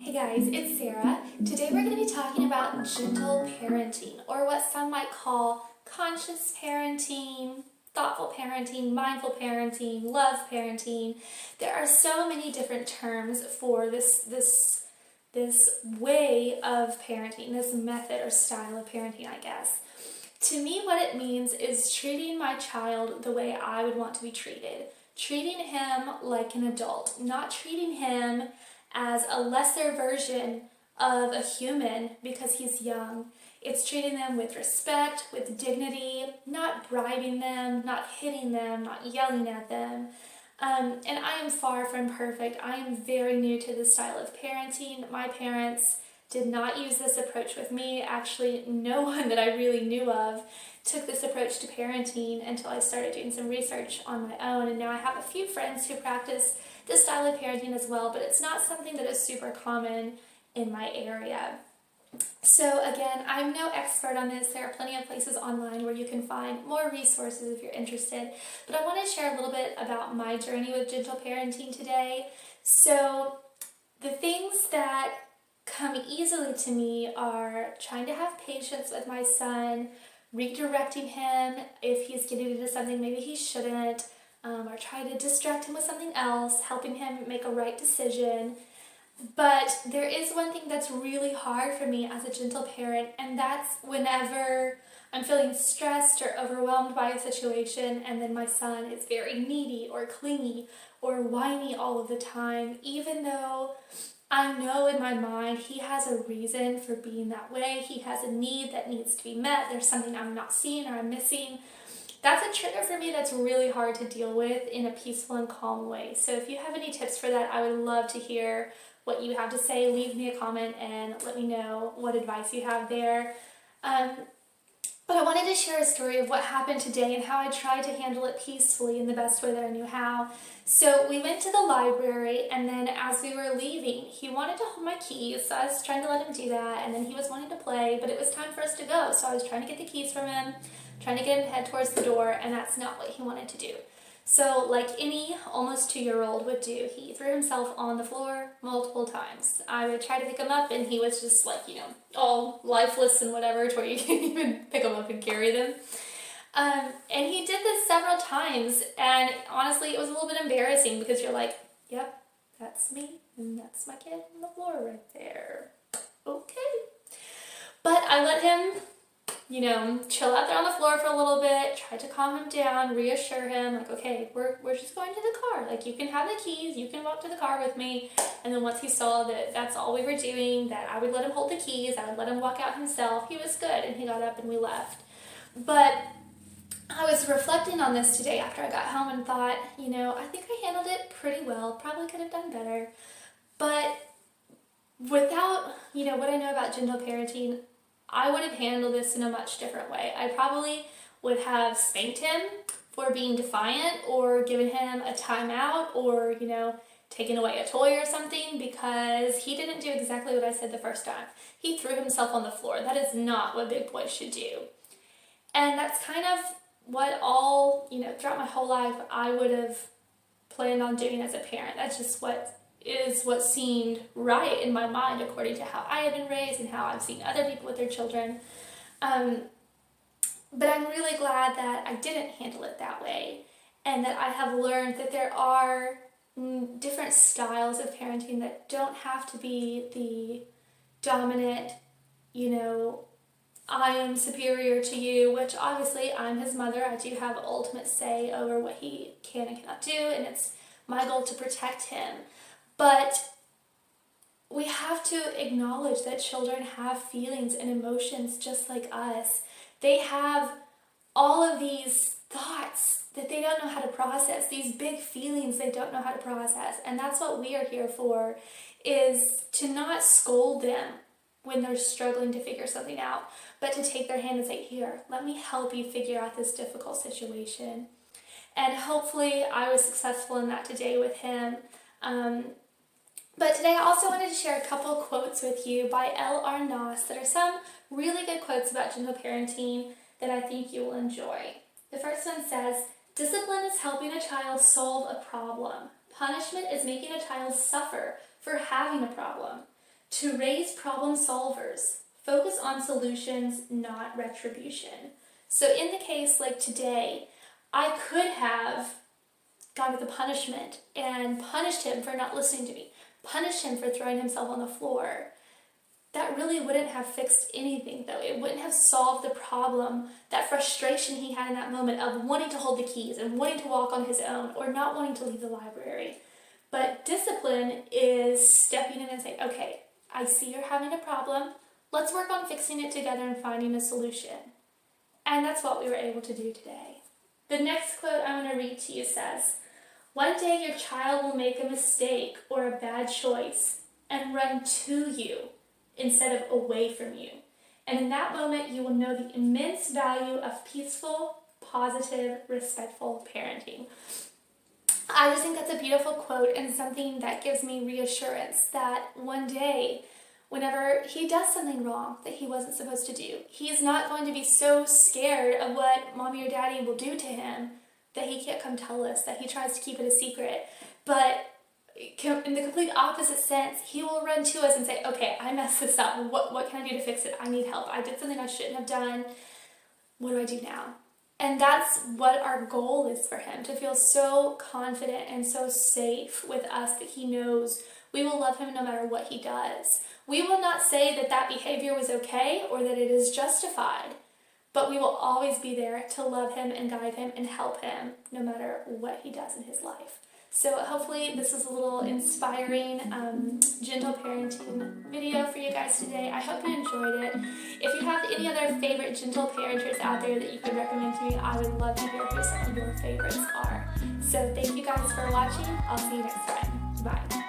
Hey guys, it's Sarah. Today we're going to be talking about gentle parenting, or what some might call conscious parenting, thoughtful parenting, mindful parenting, love parenting. There are so many different terms for this way of parenting, this method or style of parenting, I guess. To me, what it means is treating my child the way I would want to be treated. Treating him like an adult, not treating him as a lesser version of a human because he's young. It's treating them with respect, with dignity, not bribing them, not hitting them, not yelling at them. And I am far from perfect. I am very new to this style of parenting. My parents did not use this approach with me. Actually, no one that I really knew of took this approach to parenting until I started doing some research on my own. And now I have a few friends who practice this style of parenting as well, but it's not something that is super common in my area. So again, I'm no expert on this. There are plenty of places online where you can find more resources if you're interested. But I want to share a little bit about my journey with gentle parenting today. So the things that come easily to me are trying to have patience with my son, redirecting him if he's getting into something maybe he shouldn't, or trying to distract him with something else, helping him make a right decision. But there is one thing that's really hard for me as a gentle parent, and that's whenever I'm feeling stressed or overwhelmed by a situation and then my son is very needy or clingy or whiny all of the time, even though I know in my mind he has a reason for being that way. He has a need that needs to be met. There's something I'm not seeing or I'm missing. That's a trigger for me that's really hard to deal with in a peaceful and calm way. So if you have any tips for that, I would love to hear what you have to say. Leave me a comment and let me know what advice you have there. But I wanted to share a story of what happened today and how I tried to handle it peacefully in the best way that I knew how. So we went to the library, and then as we were leaving, he wanted to hold my keys, so I was trying to let him do that, and then he was wanting to play, but it was time for us to go, so I was trying to get the keys from him, trying to get him to head towards the door, and that's not what he wanted to do. So like any almost 2-year-old would do, he threw himself on the floor multiple times. I would try to pick him up and he was just like, all lifeless and whatever to where you can't even pick him up and carry them. And he did this several times, and honestly it was a little bit embarrassing because you're like, yep, that's me and that's my kid on the floor right there. Okay. But I let him chill out there on the floor for a little bit, try to calm him down, reassure him, like, okay, we're just going to the car. Like, you can have the keys, you can walk to the car with me. And then once he saw that that's all we were doing, that I would let him hold the keys, I would let him walk out himself, he was good, and he got up and we left. But I was reflecting on this today after I got home and thought, I think I handled it pretty well, probably could have done better. But without, what I know about gentle parenting, I would have handled this in a much different way. I probably would have spanked him for being defiant or given him a timeout or, taken away a toy or something because he didn't do exactly what I said the first time. He threw himself on the floor. That is not what big boys should do. And that's kind of what throughout my whole life I would have planned on doing as a parent. That's just what seemed right in my mind according to how I had been raised and how I've seen other people with their children. But I'm really glad that I didn't handle it that way, and that I have learned that there are different styles of parenting that don't have to be the dominant, I am superior to you, which obviously I'm his mother. I do have ultimate say over what he can and cannot do, and it's my goal to protect him. But we have to acknowledge that children have feelings and emotions just like us. They have all of these thoughts that they don't know how to process, these big feelings they don't know how to process. And that's what we are here for, is to not scold them when they're struggling to figure something out, but to take their hand and say, here, let me help you figure out this difficult situation. And hopefully I was successful in that today with him. But today I also wanted to share a couple quotes with you by L.R. Noss that are some really good quotes about gentle parenting that I think you will enjoy. The first one says, "Discipline is helping a child solve a problem. Punishment is making a child suffer for having a problem. to raise problem solvers. Focus on solutions, not retribution. So in the case like today, I could have gone with the punishment and punished him for not listening to me, punished him for throwing himself on the floor. That really wouldn't have fixed anything though. It wouldn't have solved the problem, that frustration he had in that moment of wanting to hold the keys and wanting to walk on his own or not wanting to leave the library. But discipline is stepping in and saying, okay, I see you're having a problem. Let's work on fixing it together and finding a solution. And that's what we were able to do today. The next quote I want to read to you says, "One day your child will make a mistake or a bad choice and run to you instead of away from you. And in that moment, you will know the immense value of peaceful, positive, respectful parenting." I just think that's a beautiful quote and something that gives me reassurance that one day, whenever he does something wrong that he wasn't supposed to do, he's not going to be so scared of what mommy or daddy will do to him that he can't come tell us, that he tries to keep it a secret. But in the complete opposite sense, he will run to us and say, okay, I messed this up. What can I do to fix it? I need help. I did something I shouldn't have done. What do I do now? And that's what our goal is for him, to feel so confident and so safe with us that he knows we will love him no matter what he does. We will not say that that behavior was okay or that it is justified, but we will always be there to love him and guide him and help him no matter what he does in his life. So hopefully this was a little inspiring, gentle parenting video for you guys today. I hope you enjoyed it. If you have any other favorite gentle parenters out there that you could recommend to me, I would love to hear who some of your favorites are. So thank you guys for watching. I'll see you next time. Bye.